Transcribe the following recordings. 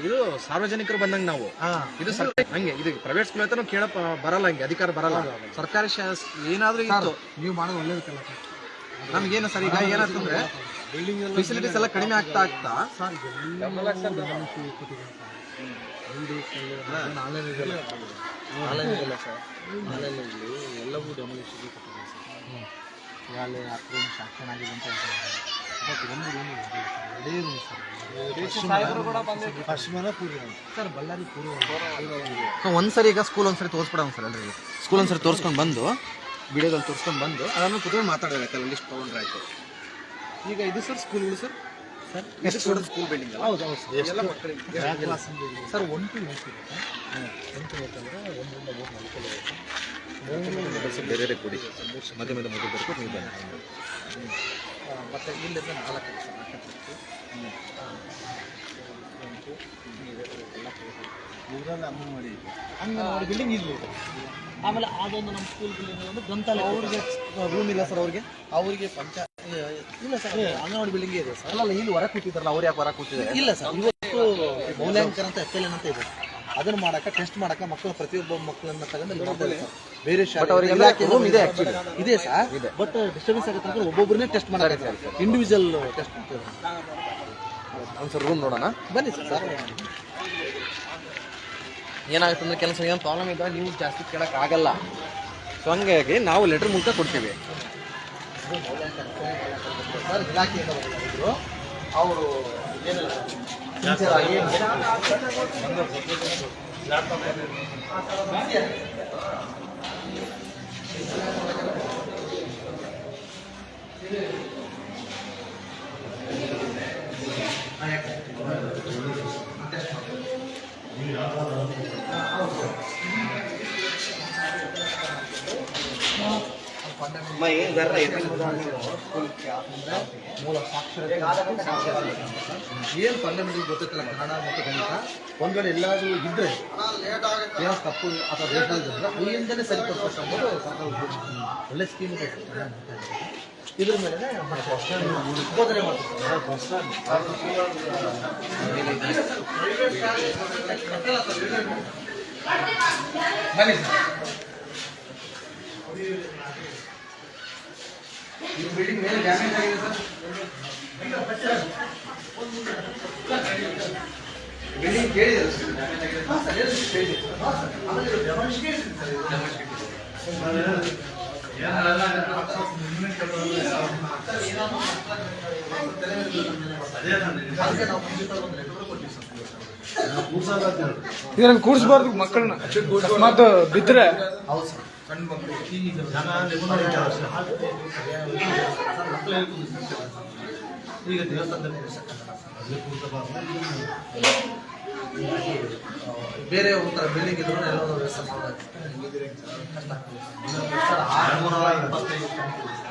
ಇದು ಸಾರ್ವಜನಿಕರು ಬಂದಂಗೆ ನಾವು ಇದು ಹಂಗೆ ಇದು ಪ್ರೈವೇಟ್ ಸ್ಕೂಲ್ ಅಂತ ಕೇಳ ಬರಲ್ಲ, ಹಂಗೆ ಅಧಿಕಾರ ಬರಲ್ಲ. ಸರ್ಕಾರಿ ಏನಾದ್ರೂ ಇತ್ತು ನೀವು ಮಾಡೋದು ಒಳ್ಳೇದಕ್ಕಲ್ಲ ನಮ್ಗೇನು ಸರ್, ಈಗ ಏನಾಗ್ತಂದ್ರೆ ಫೆಸಿಲಿಟೀಸ್ ಎಲ್ಲ ಕಡಿಮೆ ಆಗ್ತಾ ಆನ್ಲೈನ್ ಇದೆಲ್ಲ ಸರ್. ಆನ್ಲೈನಲ್ಲಿ ಎಲ್ಲವೂ ಡೆಮಾಲಿಷನ್ ಕೊಟ್ಟಿದ್ದಾರೆ ಸರ್. ಈಗಾಗಲೇ 10 ರೂಮ್ ಶಾಂಕ್ಷನ್ ಆಗಿದೆ ಅಂತ ಹೇಳ್ತಾರೆ. ಬಟ್ ಒಂದು ರೂಮ್ ಇದೆ, ಎರಡೇ ರೂಮ್ ಸರ್. ಬಳ್ಳಾರಿ ಪೂರ್ವ ಒಂದ್ಸರಿ ಈಗ ಸ್ಕೂಲ್ ಒಂದ್ಸರಿ ತೋರಿಸ್ಬಿಡೋಣ ಸರ್. ಎಲ್ಲರಿಗೆ ಸ್ಕೂಲ್ ಒಂದ್ಸರಿ ತೋರಿಸ್ಕೊಂಡು ಬಂದು ವಿಡಿಯೋದಲ್ಲಿ ತೋರಿಸ್ಕೊಂಡು ಬಂದು ಅದನ್ನು ಕುತ್ಕೊಂಡು ಮಾತಾಡೋದಕ್ಕಲ್ಲ, ಲಿಸ್ಟ್ ತೊಗೊಂಡ್ರೆ ಆಯಿತು. ಈಗ ಇದು ಸರ್ ಸ್ಕೂಲ್ಗಳು ಸರ್ ಎಷ್ಟು ಸ್ಕೂಲ್ ಬಿಲ್ಡಿಂಗ್ ಅಲ್ಲ? ಹೌದು ಹೌದು ಸರ್. ಎಲ್ಲ ಮಕ್ಕಳಿಗೆ ಸರ್ 1 to 8 ಇದೆ. 1 to 8 ಅಂದರೆ 1 ರಿಂದ 3 ಮಲ್ಕೊಳ್ಳೋದು. ಬೇರೆ ಕೊಡಿ, ಮಧ್ಯ ಮೊದಲು ಬರ್ಕೊಂಡು ನೀವು ಬನ್ನಿ. ಮತ್ತು ಇಲ್ಲಿಂದ 4 ಸರ್. 4 ಇದರಲ್ಲಿ ಅಂಗನವಾಡಿ ಬಿಲ್ಡಿಂಗ್ ಇಲ್ಲಿ ಇದೆ. ಆಮೇಲೆ ಅದೊಂದು ನಮ್ಮ ಸ್ಕೂಲ್ ಬಿಲ್ಡಿಂಗ್ ಒಂದು ಗ್ರಂಥಾಲಯ. ಅವ್ರಿಗೆ ರೂಮ್ ಇಲ್ಲ ಸರ್? ಅವರಿಗೆ ಇಲ್ಲ ಸರ್, ಅಂಗನವಾಡಿ ಬಿಲ್ಡಿಂಗ್ ಇದೆ ಸರ್. ಅಲ್ಲ, ಇಲ್ಲಿ ಹೊರ ಕೂತಿದ್ರಲ್ಲ, ಅವ್ರು ಯಾಕೆ ಹೊರ ಕೂತಿದ್ದಾರೆ? ಇಲ್ಲ ಸರ್, ಇವತ್ತು ಮೌಲ್ಯಾಂಕನ ಅಂತ FLN ಅಂತ ಇದೆ. ಅದನ್ನು ಮಾಡಕ್ಕೆ ಟೆಸ್ಟ್ ಮಾಡಕ್ಕೆ ಮಕ್ಕಳು ಪ್ರತಿಯೊಬ್ಬ ಮಕ್ಕಳನ್ನ ತಗೊಂಡು ಬೇರೆ ಶಾಲೆ ಇದೆ ಸರ್. ಬಟ್ ಡಿಸ್ಟರ್ಬೆನ್ಸ್ ಆಗುತ್ತೆ ಅಂತ ಒಬ್ಬೊಬ್ಬರನ್ನೇ ಟೆಸ್ಟ್ ಮಾಡಕ್ಕೆ ಇಂಡಿವಿಜುವಲ್ ಟೆಸ್ಟ್ ಅಂತ. ಒಂದು ರೂಮ್ ನೋಡೋಣ ಬನ್ನಿ ಸರ್. ಏನಾಗುತ್ತೆ ಅಂದರೆ ಕೆಲಸ ಏನು ಪ್ರಾಬ್ಲಮ್ ಇದ್ದಾಗ ನೀವು ಜಾಸ್ತಿ ಕೇಳೋಕೆ ಆಗಲ್ಲ. ಸೊ ಹಂಗಾಗಿ ನಾವು ಲೆಟರ್ ಮೂಲಕ ಕೊಡ್ತೀವಿ ಸರ್. ಇಲಾಖೆಯಿಂದ ಬಂದಿದ್ರು ಅವರು ಮೂಲ ಸಾಕ್ಷರತೆ ಏನು ಫಂಡಮೆಂಟಲ್ ಗೊತ್ತಿಲ್ಲ ಕನ್ನಡ ಮತ್ತು ಗಣಿತ. ಒಂದು ವೇಳೆ ಎಲ್ಲಾದರೂ ಇದ್ದರೆ ಏನೋ ತಪ್ಪು ಅಥವಾ ಬೇಕಾಗಿದ್ರೆ ಅಲ್ಲಿಂದಲೇ ಸರಿಪಡಿಸ್ಬೇಕು ಅನ್ನೋದು ಸರ್ಕಾರ ಒಳ್ಳೆ ಸ್ಕೀಮ್ ಇದೆ. ಇದ್ರ ಮೇಲೆ ಬೋಧನೆ ಮಾಡ್ತಾರೆ. ಬನ್ನಿ ಸರ್. ಈ ಬಿಲ್ಡಿಂಗ್ ಮೇಲೆ ಡ್ಯಾಮೇಜ್ ಆಗಿದೆ ಸರ್. ಬಿಲ್ಡಿಂಗ್ ಕೇಳಿದೆ ಸರ್, ಡ್ಯಾಮೇಜ್ ಆಗಿದೆ. ಹಾಂ ಸರ್, ಕೇಳಿದೆ ಸರ್. ಹಾಂ ಸರ್, ಆಮೇಲೆ ಡ್ಯಾಮೇಜ್ ಕೇಳಿದೆ ಸರ್. ಇದನ್ನು ಕೂಡಿಸ್ಬಾರ್ದು ಮಕ್ಕಳನ್ನ, ಅಕಸ್ಮಾತ್ ಬಿದ್ದರೆ. ಹೌದು ಸರ್. ಸಣ್ಣ ಮಕ್ಕಳು ಈಗ ದೇವಸ್ಥಾನದಲ್ಲಿ ಬೇರೆ ಒಂಥರ ಬಿಲ್ಡಿಂಗ್ ಇದ್ರು ಎಲ್ಲರೂ ವ್ಯವಸ್ಥೆ ಮಾಡೋದು.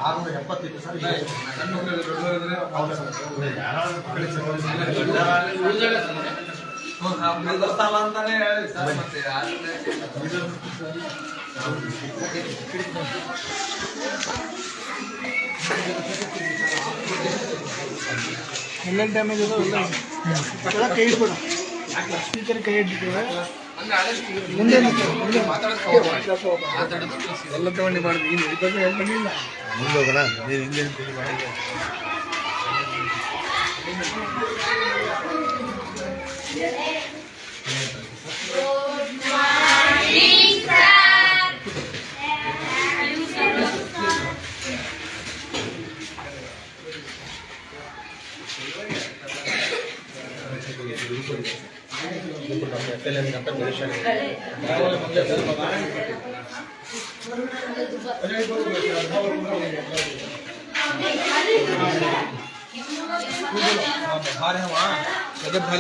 670 ಸರ್. ದೇವಸ್ಥಾನ ಅಂತಾನೆ ಹೇಳಿ ಸರ್. ಮತ್ತೆ ಎಲ್ಲ ಡ್ಯಾಮೇಜ್ ಅದು ಎಲ್ಲ ಕೈ ಇಟ್ಬೇಡ, ಸ್ಪೀಕರ್ ಕೈ ಇಟ್ಟಿದ್ದೇವೆ ಎಲ್ಲ ತಗೊಂಡು ಮಾಡಿದ್ವಿ. ಮುಂದೆ ಹೋಗೋಣ. ಹಿಂದೆ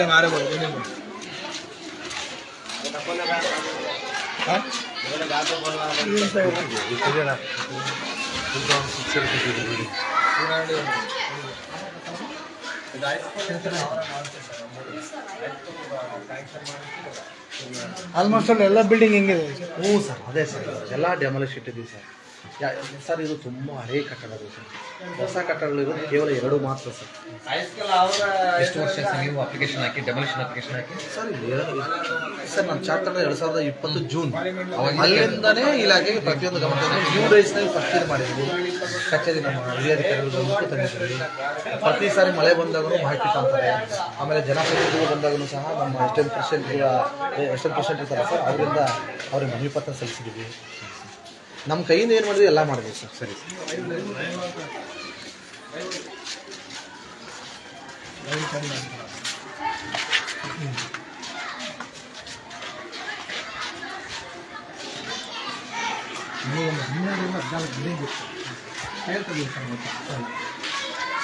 मारे बोल ಆಲ್ಮೋಸ್ಟ್ ಎಲ್ಲ ಬಿಲ್ಡಿಂಗ್ ಹೆಂಗಿದೆ? ಹ್ಞೂ ಸರ್, ಅದೇ ಸರ್, ಎಲ್ಲ ಡೆಮಾಲಿಷ್ ಇಟ್ಟಿದ್ದೀವಿ ಸರ್. ಸರ್ ಇದು ತುಂಬ ಹಳೆಯ ಕಟ್ಟಡಗಳು ಸರ್. ಹೊಸ ಕಟ್ಟಡಗಳಿರೋದು ಕೇವಲ 2 ಮಾತ್ರ ಸರ್. ಎಷ್ಟು ವರ್ಷ ಸರ್ ನೀವು ಅಪ್ಲಿಕೇಶನ್ ಹಾಕಿ ಡೆಮೊಲಿಷನ್ ಅಪ್ಲಿಕೇಶನ್ ಹಾಕಿ? ಸರ್ ನಮ್ಮ ಚಾಪ್ಟರ್ 2020 ಜೂನ್ ಅಲ್ಲಿಂದನೇ ಇಲಾಖೆಗೆ ಪ್ರತಿಯೊಂದು ಗಮನ ನ್ಯೂ ಡೇಸ್ನಲ್ಲಿ ಫಸ್ಟ್ ಇದು ಮಾಡಿದ್ವಿ. ಕಚೇರಿ ನಮ್ಮ ಹಿರಿಯ ಅಧಿಕಾರಿಗಳು ತಂದಿದ್ದೀವಿ. ಪ್ರತಿ ಸಾರಿ ಮಳೆ ಬಂದಾಗೂ ಮಾಹಿತಿ ತಂತಾರೆ. ಆಮೇಲೆ ಜನಪ್ರತಿನಿಧಿಗಳು ಬಂದಾಗೂ ಸಹ ನಮ್ಮ ಎಷ್ಟೊಂದು ಪರ್ಸೆಂಟ್ ಇರ್ತಾರೆ ಸರ್, ಅವರಿಂದ ಅವ್ರಿಗೆ ಮನವಿ ಪತ್ರ ಸಲ್ಲಿಸಿದ್ದೀವಿ. ನಮ್ಮ ಕೈಯಿಂದ ಏನು ಮಾಡಿದ್ವಿ ಎಲ್ಲ ಮಾಡಿದ್ವಿ ಸರ್. ಸರಿ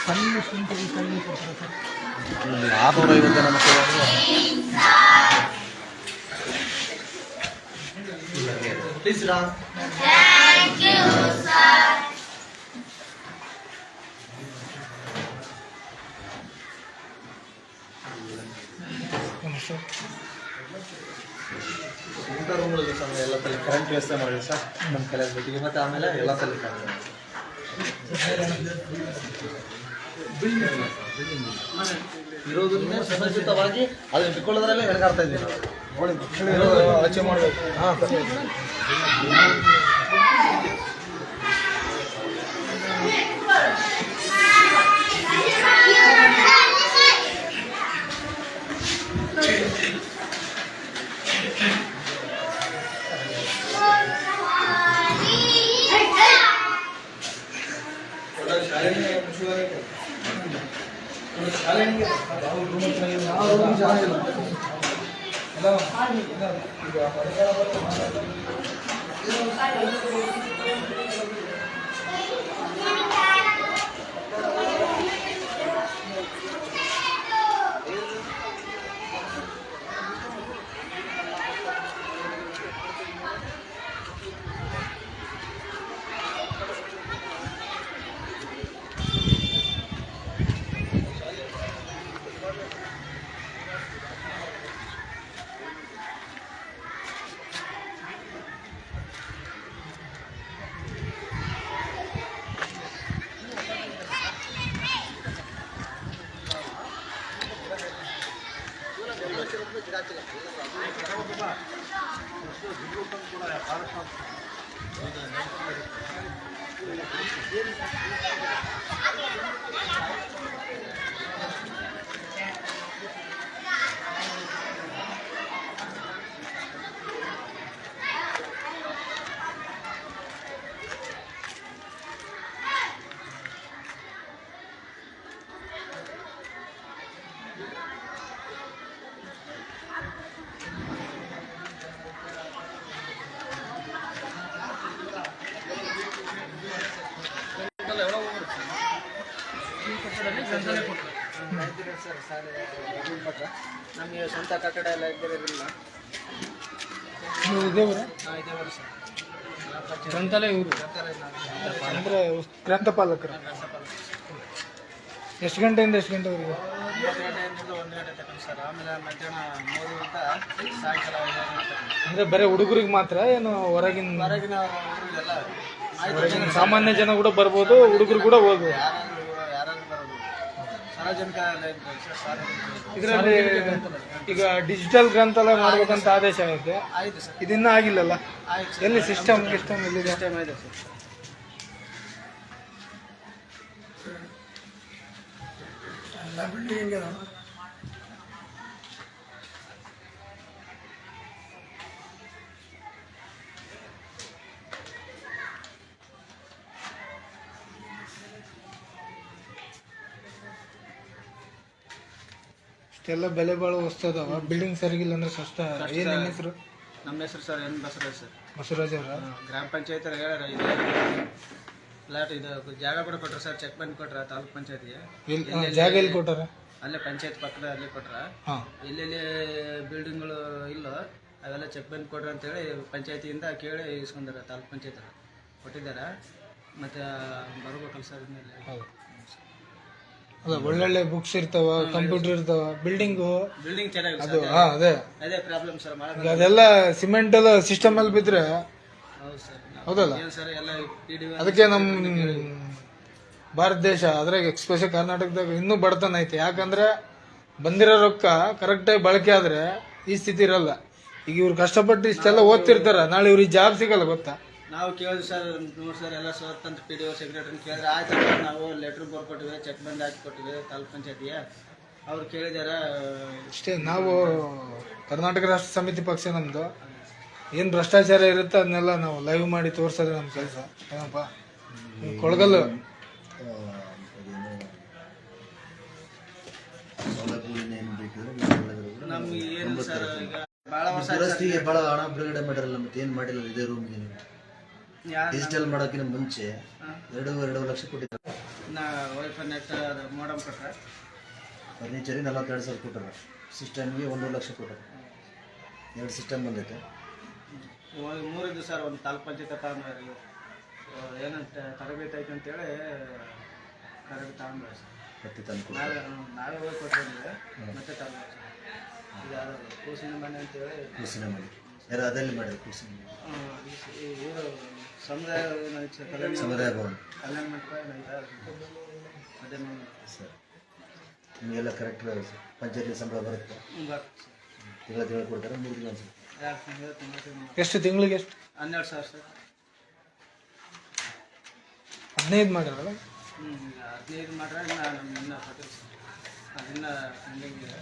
ಸಣ್ಣ ಸ್ಟೂಡೆಂಟ್ಗೆ ಕಡಿಮೆ ಕೊಡ್ತಾರೆ ಸರ್. 650 ಜನ ಮಕ್ಕಳು. ಪ್ಲೀಸ್ ರಾಮ್. ಇಂಥ ರೂಮ್ಗಳಿಗೆ ಸರ್ ಎಲ್ಲ ತಲೆ ಕರೆಂಟ್ ವ್ಯವಸ್ಥೆ ಮಾಡಿದ್ವಿ ಸರ್ ನಮ್ಮ ಕಲಿಯೋದು ಬಿಟ್ಟಿಗೆ. ಮತ್ತು ಆಮೇಲೆ ಎಲ್ಲ ತಲೆ ಇರೋದನ್ನೇ ಸುಸಜ್ಜಿತವಾಗಿ ಅದನ್ನ ಇಟ್ಕೊಳ್ಳೋದ್ರಲ್ಲೇ ಬೆಳಗಾಡ್ತಾ ಇದ್ದೀವಿ ನಾವು. ಆಚೆ ಮಾಡಬೇಕು. ಹಾಂ ಸರ್. ನಮಗೆ ಸ್ವಂತ ಕಟ್ಟಡ ಎಲ್ಲ ಇದ್ದಿರೋದಿಲ್ಲ. ಗ್ರಂಥಾಲಯ ಇವರು ಅಂದರೆ ಗ್ರಂಥಪಾಲಕರು. ಎಷ್ಟು ಗಂಟೆಯಿಂದ ಎಷ್ಟು ಗಂಟೆವರೆಗೆ? 9 ಗಂಟೆಯಿಂದ 1 ಗಂಟೆ ತನಕ ಸರ್. ಆಮೇಲೆ ಮಧ್ಯಾಹ್ನ 3 ಗಂಟೆ ಸಾಯಂಕಾಲ 5 ಗಂಟೆ. ಅಂದರೆ ಬರೀ ಹುಡುಗರಿಗೆ ಮಾತ್ರ ಏನು ಹೊರಗಿನ ಹುಡುಗರಿಗೆಲ್ಲ ಹೊರಗಿನ ಸಾಮಾನ್ಯ ಜನ ಕೂಡ ಬರ್ಬೋದು, ಹುಡುಗರು ಕೂಡ ಹೋಗ್ಬೋದು. ಯಾರಾದ್ರೂ ಬರೋದು. ಸಾರ್ವಜನಿಕ ಇದರಲ್ಲಿ ಈಗ ಡಿಜಿಟಲ್ ಗ್ರಂಥಾಲಯ ಮಾಡ್ಬೇಕಂತ ಆದೇಶ ಐತೆ. ಆಯಿತು ಸರ್. ಇದನ್ನ ಆಗಿಲ್ಲಲ್ಲ? ಆಯ್ತು. ಎಲ್ಲಿ ಸಿಸ್ಟಮ್ ಎಲ್ಲಿ ಸಿಸ್ಟಮ್ ಇದೆ ಸರ್? ಎಲ್ಲ ಬಿಲ್ಡಿಂಗ್ ಇಷ್ಟೆಲ್ಲ ಬೆಲೆ ಬಾಳೋ ವಸ್ತು ಅದಾವ. ಬಿಲ್ಡಿಂಗ್ ಸರಿಗಿಲ್ಲ ಅಂದ್ರೆ ಕಷ್ಟ. ಏನು ನಿಮ್ಮ ಹೆಸರು? ನಮ್ಮ ಹೆಸರು sir N Basavaraj sir. Basavaraj ಅವರ ಗ್ರಾಮ ಪಂಚಾಯತ್ ಹೇಳ್ಯಾರ. ಇದು ಫ್ಲಾಟ್ ಇದು ಜಾಗ ಕೂಡ ಕೊಟ್ರ ಸರ್. ಚೆಕ್ ಬಂದ್ ಕೊಟ್ರ ತಾಲೂಕ್ ಪಂಚಾಯತ್ಗೆ. ಜಾಗ ಎಲ್ಲಿ ಕೊಟ್ಟಾರ? ಅಲ್ಲೇ ಪಂಚಾಯತ್ ಪಕ್ಕದ ಅಲ್ಲಿ ಕೊಟ್ರ. ಎಲ್ಲೆಲ್ಲಿ ಬಿಲ್ಡಿಂಗ್ಗಳು ಇಲ್ಲೋ ಅವೆಲ್ಲ ಚೆಕ್ ಬಂದ್ ಕೊಟ್ರ ಅಂತೇಳಿ ಪಂಚಾಯತಿಯಿಂದ ಕೇಳಿ ಇಸ್ಕೊಂಡಾರ. ತಾಲೂಕ್ ಪಂಚಾಯತ್ ಕೊಟ್ಟಿದ್ದಾರೆ. ಮತ್ತು ಬರ್ಬೇಕಲ್ಲ ಸರ್ ಇನ್ಮೇಲೆ. ಅಲ್ಲ ಒಳ್ಳೊಳ್ಳೆ ಬುಕ್ಸ್ ಇರ್ತಾವ, ಕಂಪ್ಯೂಟರ್ ಇರ್ತಾವ, ಬಿಲ್ಡಿಂಗ್ ಚೆನ್ನಾಗಿ ಅದು ಅದೇ ಪ್ರಾಬ್ಲಮ್ ಸರ್. ಅದೆಲ್ಲ ಸಿಮೆಂಟ್ ಎಲ್ಲ ಸಿಸ್ಟಮ್ ಅಲ್ಲಿ ಬಿದ್ರೆ ಹೌದು ಸರ್. ಹೌದಲ್ಲ? ಏನು ಸರ್ ಎಲ್ಲ PDO ಅದಕ್ಕೆ ನಮ್ಮ ಭಾರತ ದೇಶ ಅದ್ರಾಗ ಎಕ್ಸ್ಪೆಷಲ್ ಕರ್ನಾಟಕದಾಗ ಇನ್ನೂ ಬಡತನ ಐತೆ. ಯಾಕಂದ್ರೆ ಬಂದಿರೋ ರೊಕ್ಕ ಕರೆಕ್ಟಾಗಿ ಬಳಕೆ ಆದ್ರೆ ಈ ಸ್ಥಿತಿ ಇರಲ್ಲ. ಈಗ ಇವ್ರು ಕಷ್ಟಪಟ್ಟು ಇಷ್ಟೆಲ್ಲ ಓದ್ತಿರ್ತಾರ, ನಾಳೆ ಇವ್ರಿಗೆ ಜಾಬ್ ಸಿಗಲ್ಲ ಗೊತ್ತಾ? ನಾವು ಕೇಳಿದ್ವಿ ಸರ್, ನೋಡಿ ಸರ್ ಎಲ್ಲ ಸ್ವತಂತ್ರ PDO ಸೆಕ್ರೆಟರಿ ಕೇಳಿದ್ರೆ ಆಯ್ತು ನಾವು ಲೆಟ್ರ್ ಬರ್ಕೊಟ್ಟಿವಿ, ಚೆಕ್ ಬಂದ್ ಹಾಕಿ ಕೊಟ್ಟಿವಿ ತಾಲೂಕ್ ಪಂಚಾಯತಿಗೆ. ಅವ್ರು ಕೇಳಿದಾರ ಇಷ್ಟೇ. ನಾವು ಕರ್ನಾಟಕ ರಾಷ್ಟ್ರ ಸಮಿತಿ ಪಕ್ಷ ನಮ್ದು. ಏನು ಭ್ರಷ್ಟಾಚಾರ ಇರುತ್ತೆ ಅದನ್ನೆಲ್ಲ ನಾವು ಲೈವ್ ಮಾಡಿ ತೋರ್ಸೋದು ನಮ್ಮ ಕೆಲಸ. ಏನಪ್ಪ ಕೊಳಗಲ್ಲು ನಮ್ಗೆ ಏನು ಸರ್ ಈಗ ಭಾಳ ವರ್ಷ ದುರಸ್ತಿಗೆ ಭಾಳ ಹಣ ಬಿಡುಗಡೆ ಮಾಡಿರಲ್ಲ, ಮತ್ತೆ ಏನು ಮಾಡಿಲ್ಲ ಇದೇ ರೂಮ್ಗೆ ನೀವು ಯಾರು ಡಿಜಿಟಲ್ ಮಾಡೋಕ್ಕಿಂತ ಮುಂಚೆ 2 ಲಕ್ಷ ಕೊಟ್ಟಿದ್ದಾರೆ. ನಾ ವೈಫೈ ನೆಟ್ ಅದು ಮೋಡಮ್ ಕೊಟ್ರೆ ಫರ್ನಿಚರಿಗೆ 42,000 ಕೊಟ್ಟಾರ. ಸಿಸ್ಟಮ್ಗೆ 1 ಲಕ್ಷ ಕೊಟ್ಟಾರ. 2 ಸಿಸ್ಟಮ್ ಬಂದೈತೆ. 3 ದಿವಸ ಸರ್ ಒಂದು ತಾಲೂಕ್ ಪಂಚಾಯತ್ ತಗೊಂಡ್ರಿ ಏನಂತ ತರಬೇತಿ ಐತೆ ಅಂತೇಳಿ ತರಬೇತಿ ತಗೊಂಡ್ರಿ ಸರ್. ಮತ್ತೆ ತಂದು ನಾವೇ ಹೋಗಿ ಕೊಟ್ಟಿದ್ವಿ ಮತ್ತೆ ತಗೊಂಡ್ರಿ ಸರ್. ಇದು ಯಾರು ಕೂಸಿನ ಮನೆ ಅಂತೇಳಿ ಕೂಸಿನ ಮನೆ ಯಾರು ಅದರಲ್ಲಿ ಮಾಡಿದ್ರು. ಕೂಸಿನ ಇವರು ಸಮುದಾಯ ಸಮುದಾಯ ಭವನ ಕಲ್ಯಾಣ ಮಂಟಪ ಅದೇ ನೋಡಿ ಸರ್. ನಿಮಗೆಲ್ಲ ಕರೆಕ್ಟ್ ಪಂಚಾಯತಿ ಸಂಬಳ ಬರುತ್ತೆ. ತಿಂಗಳು ಕೊಡ್ತಾರೆ. 3 ದಿನ ಅನ್ಸುತ್ತೆ. ಎಷ್ಟು ತಿಂಗಳಿಗೆ? ಎಷ್ಟು? 12,000 ಸರ್. 15 ಮಾಡಿರಲ್ಲ? 15 ಮಾಡ್ರೆ ಇನ್ನೂ ಅದನ್ನ ಪೆಂಡಿಂಗ್ ಇದೆ.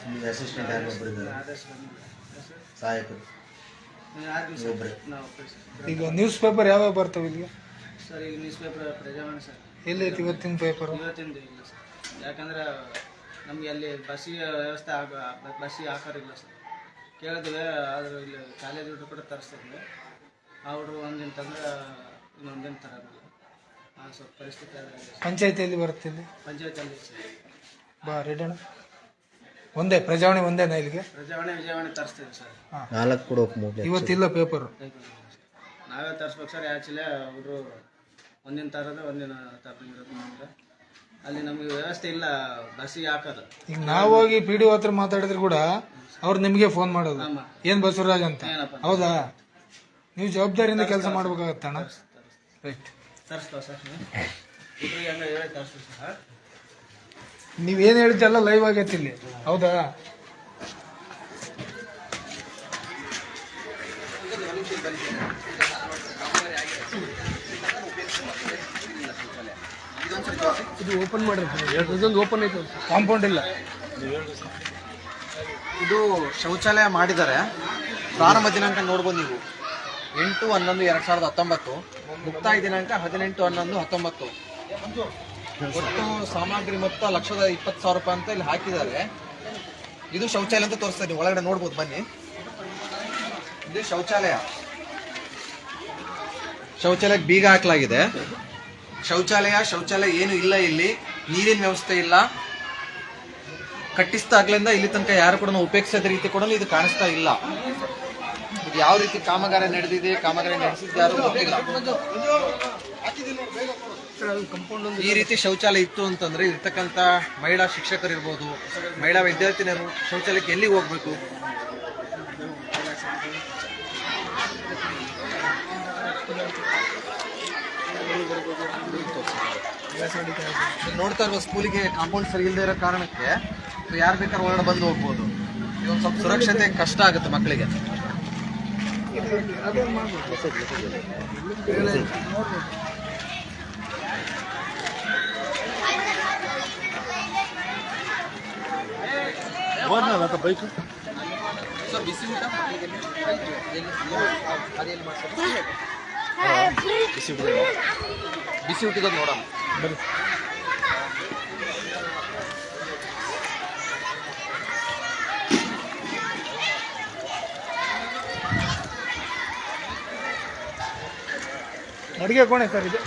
ನಿಮಗೆ ಅಸಿಸ್ಟೆಂಟ್ ಯಾರು ಒಬ್ಬರಿದ್ದಾರೆ? ಆದೇಶ ಬಂದಿಲ್ಲ ಸರ್. ಸಹಾಯಕರು ಒಬ್ಬರೇ ನಾವು ಈಗ ನ್ಯೂಸ್ ಪೇಪರ್ ಯಾವ್ಯಾವ ಬರ್ತವೆ ಇಲ್ಲಿಗೆ? ಸರ್ ಈಗ ನ್ಯೂಸ್ ಪೇಪರ್ ಪ್ರಜಾವಾಣಿ ಸರ್. ಎಲ್ಲೈತಿ ಇವತ್ತಿನ ಪೇಪರ್? ಇವತ್ತಿಂದು ಇಲ್ಲ ಸರ್. ಯಾಕಂದ್ರೆ ನಮಗೆ ಅಲ್ಲಿ ಬಸ್ಸಿಗೆ ವ್ಯವಸ್ಥೆ ಬಸ್ಸಿಗೆ ಹಾಕೋರಿಲ್ಲ ಸರ್. ಕೇಳಿದ್ವಿ ಆದರೂ ಇಲ್ಲಿ ಕಾಲೇಜ್ ಹುಡುಗರು ಕೂಡ ತರಿಸ್ತಿದ್ವಿ. ಆ ಹುಡುಗರು ಒಂದಿನ ತಂದ್ರೆ ಇನ್ನೊಂದಿನ ತರೋದಿಲ್ಲ. ಸ್ವಲ್ಪ ಪರಿಸ್ಥಿತಿ ಪಂಚಾಯತಿಯಲ್ಲಿ ಬರುತ್ತೆ ಇಲ್ಲಿ? ಪಂಚಾಯತಿಯಲ್ಲಿ ಸರ್. ಬಾ ರೆಡಣ ಒಂದೇ ಪ್ರಜಾವಾಣಿ ಒಂದೇನಾ ಇಲ್ಲಿಗೆ? ವಿಜಯವಾಣಿ ತರಿಸ್ತೀವಿ ಸರ್. 4 ಕೊಡೋಕೆ ಇವತ್ತಿಲ್ಲ ಪೇಪರ್. ನಾವೇ ತರಿಸ್ಬೇಕು ಸರ್. ಆ್ಯಕ್ಚುಲಿ ಅವರು ಒಂದಿನ ತರೋದು ಒಂದಿನ ತರೋದು. ಅಲ್ಲಿ ನಮಗೆ ವ್ಯವಸ್ಥೆ ಇಲ್ಲ ಬಸ್ಸಿಗೆ ಹಾಕೋದು. ಈಗ ನಾವು ಹೋಗಿ PDO ಹತ್ರ ಮಾತಾಡಿದ್ರು ಕೂಡ ಅವ್ರು ನಿಮಗೆ ಫೋನ್ ಮಾಡೋದು, ಏನು ಬಸವರಾಜ್ ಅಂತ. ಹೌದಾ? ನೀವು ಜವಾಬ್ದಾರಿಯಿಂದ ಕೆಲಸ ಮಾಡ್ಬೇಕಾಗತ್ತಣ್ಣ. Right, ತರಿಸ್ತಾವ sir. ಹುಡುಗರಿಗೆ ಹಂಗೆ ಹೇಳಿ ತರಿಸ್ತೀವಿ ಸರ್. ನೀವೇನು ಹೇಳಿದ್ದೆಲ್ಲ ಲೈವ್ ಆಗೈತಿ ಇಲ್ಲಿ. ಹೌದಾ? ಇದು ಓಪನ್ ಮಾಡಿರ್ತೀನಿ. ಇದೊಂದು ಓಪನ್ ಐತೆ, ಕಾಂಪೌಂಡ್ ಇಲ್ಲ. ಇದು ಶೌಚಾಲಯ ಮಾಡಿದ್ದಾರೆ. ಪ್ರಾರಂಭ ದಿನಾಂಕ ನೋಡ್ಬೋದು ನೀವು, 8/11/2019. ಮುಕ್ತಾಯ ದಿನಾಂಕ 18/11/19. ಒಟ್ಟು ಸಾಮಗ್ರಿ ಮೊತ್ತ 1,20,000 ರೂಪಾಯಿ ಅಂತ ಇಲ್ಲಿ ಹಾಕಿದ್ದಾರೆ. ಇದು ಶೌಚಾಲಯ ಅಂತ ತೋರಿಸ್ತಾರೆ, ನೀವು ಒಳಗಡೆ ನೋಡ್ಬೋದು ಬನ್ನಿ. ಇದು ಶೌಚಾಲಯಕ್ಕೆ ಬೀಗ ಹಾಕಲಾಗಿದೆ. ಶೌಚಾಲಯ ಏನು ಇಲ್ಲ ಇಲ್ಲಿ. ನೀರಿನ ವ್ಯವಸ್ಥೆ ಇಲ್ಲ. ಕಟ್ಟಿಸ್ದಾಗ್ಲಿಂದ ಇಲ್ಲಿ ತನಕ ಯಾರು ಕೂಡ ಉಪೇಕ್ಷಿಸದ ರೀತಿ ಕೂಡ ಇದು ಕಾಣಿಸ್ತಾ ಇಲ್ಲ. ಇದು ಯಾವ ರೀತಿ ಕಾಮಗಾರಿ ನಡೆದಿದೆ, ಕಾಮಗಾರಿ ನಡೆಸಿದ್ದು ಯಾರು ಗೊತ್ತಿಲ್ಲ. ಈ ರೀತಿ ಶೌಚಾಲಯ ಇತ್ತು ಅಂತಂದ್ರೆ ಇರ್ತಕ್ಕಂಥ ಮಹಿಳಾ ಶಿಕ್ಷಕರು ಇರ್ಬೋದು, ಮಹಿಳಾ ವಿದ್ಯಾರ್ಥಿನಿಯರು ಶೌಚಾಲಯಕ್ಕೆ ಎಲ್ಲಿಗೆ ಹೋಗ್ಬೇಕು? ನೋಡ್ತಾ ಇರುವ ಸ್ಕೂಲಿಗೆ ಕಾಂಪೌಂಡ್ ಸರಿ ಇಲ್ಲದೆ ಇರೋ ಕಾರಣಕ್ಕೆ ಯಾರು ಬೇಕಾದ್ರೂ ಒಳಗಡೆ ಬಂದು ಹೋಗ್ಬೋದು. ಇದೊಂದು ಸ್ವಲ್ಪ ಸುರಕ್ಷತೆ ಕಷ್ಟ ಆಗುತ್ತೆ ಮಕ್ಕಳಿಗೆ. ಬೈಕು ಸರ್ ಬಿಸಿ ಊಟ ಬಿಸಿ ಊಟದ ನೋಡೋಣ ಬನ್ನಿ. ಅಡುಗೆ ಕೋಣೆ ಸರ್ ಇದು.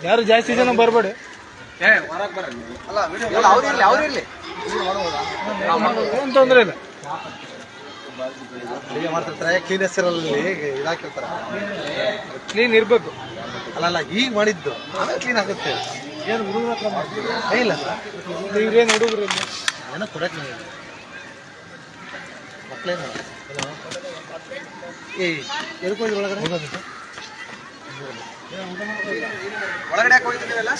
ಯಾರು ಜಾಸ್ತಿ ಜನ ಬರಬೇಡಿ. ಏನು ತೊಂದರೆ ಇಲ್ಲ. ಅಡುಗೆ ಮಾಡ್ತಿರ್ತಾರೆ, ಕ್ಲೀನೆಸ್ ಇರಲ್ಲಿ ಇದಾಕಿರ್ತಾರೆ. ಕ್ಲೀನ್ ಇರಬೇಕು. ಅಲ್ಲ ಈಗ ಮಾಡಿದ್ದು ಆಮೇಲೆ ಕ್ಲೀನ್ ಆಗುತ್ತೆ. ಏನು ಹುಡುಗರ ಹತ್ರ ಮಾಡ್ತೀವಿ ಇಲ್ಲ ಇವ್ರೇನು ಹುಡುಗರು ಏನೋ ಕೊಡಕ್ಕೆ ಮಕ್ಕಳೇನು ಏಯ್ ಎದ್ಕೊಂಡು ಒಳಗಡೆ ಹೋಗೋದು ಸರ್. ಒಳಗಡೆ ಯಾಕೆ ಹೋಗ್ತಿದ್ದೀರಲ್ಲ?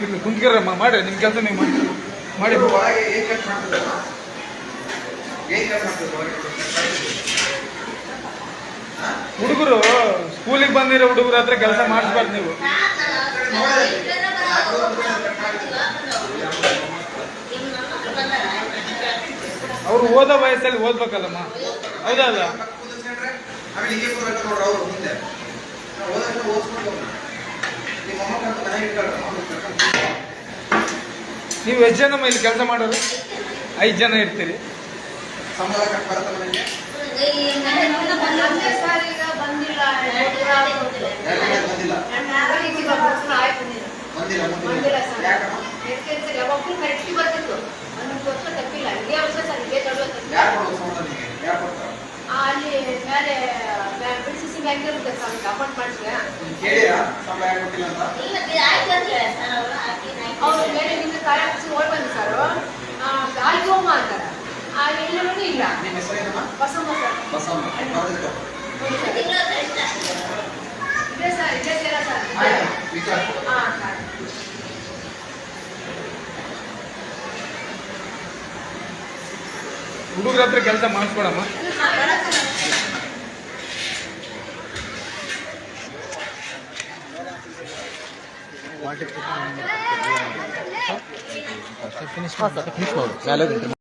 ಇರ್ಲಿ ಕುಂತ್ಕೊರಮ್ಮ, ಮಾಡಿ ನಿಮ್ಮ ಕೆಲಸ ನೀವು ಮಾಡಿ ಇವ್ರು ಒಳಗೆ ಏನ್ ಕೆಲಸ ಮಾಡ್ತಿದ್ರು? ಏನ್ ಕೆಲಸ ಮಾಡ್ತಿದ್ರು ಒಳಗಡೆ? ಹುಡುಗರು ಸ್ಕೂಲಿಗೆ ಬಂದಿರೋ ಹುಡುಗರ ಹತ್ರ ಕೆಲಸ ಮಾಡಿಸ್ಬಾರ್ದು ನೀವು. ಅವ್ರು ಓದೋ ವಯಸ್ಸಲ್ಲಿ ಓದ್ಬೇಕಲ್ಲಮ್ಮ, ಹೌದಲ್ಲ? ಆಮೇಲೆ ಹೀಗೆ ಕೂರ್ಬೇಕು ನೋಡ್ರಿ ಅವ್ರು ಮುಂದೆ. ಓದೋದನ್ನ ಓದಿಸ್ಕೊಂಡು ಹೋಗ್ರಿ. ನಿಮ್ಮ ಮೊಮ್ಮಕ್ಕಳನ್ನ ಮನೆಗೆ ಇಟ್ಕೊಳ್ರಿ. ನೀವು ಎಷ್ಟು ಜನಮ್ಮ ಇಲ್ಲಿ ಕೆಲಸ ಮಾಡೋರು? 5 ಜನ ಇರ್ತೀರಿ. ಸಂಬಳ ಕಟ್ ಬರುತ್ತೆ ಮನೆಗೆ. ಸರ್ ಈಗ ಬಂದಿಲ್ಲ, 2 ಬಂದಿಲ್ಲ ಬಂದಿಲ್ಲ ಬಂದಿಲ್ಲ ಸರ್. ಯಾಕಮ್ಮ? ಯಾವಾಗಲೂ ಕರೆಕ್ಟ್ ಬರ್ತಿತ್ತು, ಒಂದೊಂದು ವರ್ಷ ತಪ್ಪಿಲ್ಲ. ಇದೇ ವರ್ಷ ಸರ್ ಇದೇ ದೊಡ್ಡ ಯಾರು ಕೊಡೋದು ಸಂಬಳ ನಿಮಗೆ? ಯಾರು ಕೊಡ್ತಾರೆ? ಅಲ್ಲಿ ಮೇಲೆ ಬಿಡಿಸಿ ಬ್ಯಾಂಕ್ ಇರುತ್ತೆ ಸರ್, ಅಕೌಂಟ್ ಮಾಡಿಸಿದೆ. ಕೇಳಿಯಾ ಸಂಬಳ ಯಾರು ಕೊಟ್ಟಿಲ್ಲ ಅಂತ? ಅವ್ರ ಮೇಲೆ ನಿನ್ನ ಕಾರ್ಯದರ್ಶಿ ಓಡ್ ಬಂದು ಸರ್, ಅಲ್ಲಿ ಹೋಮ ಅಂತಾರೆ. ಎಲ್ಲರೂ ಇಲ್ಲ. ನಿಮ್ಮ ಹೆಸರೇನಮ್ಮ? ಬಸಮ್ಮ ಸರ್. ಬಸಮ್ಮ. ಯಾವ್ದಿತ್ತು? ಇದೆ ಸರ್, ಇದೇ ಸೇರ ಸರ್. ಆಯ್ತು, ವಿಚಾರಿಸ್ಕೊ. ಹಾಂ ಸರ್. ಹುಡುಗರ ಹತ್ರ ಕೆಲಸ ಮಾಡಿಸ್ಕೊಡಮ್ಮ. ಫಿನಿಶ್ ಮಾಡು.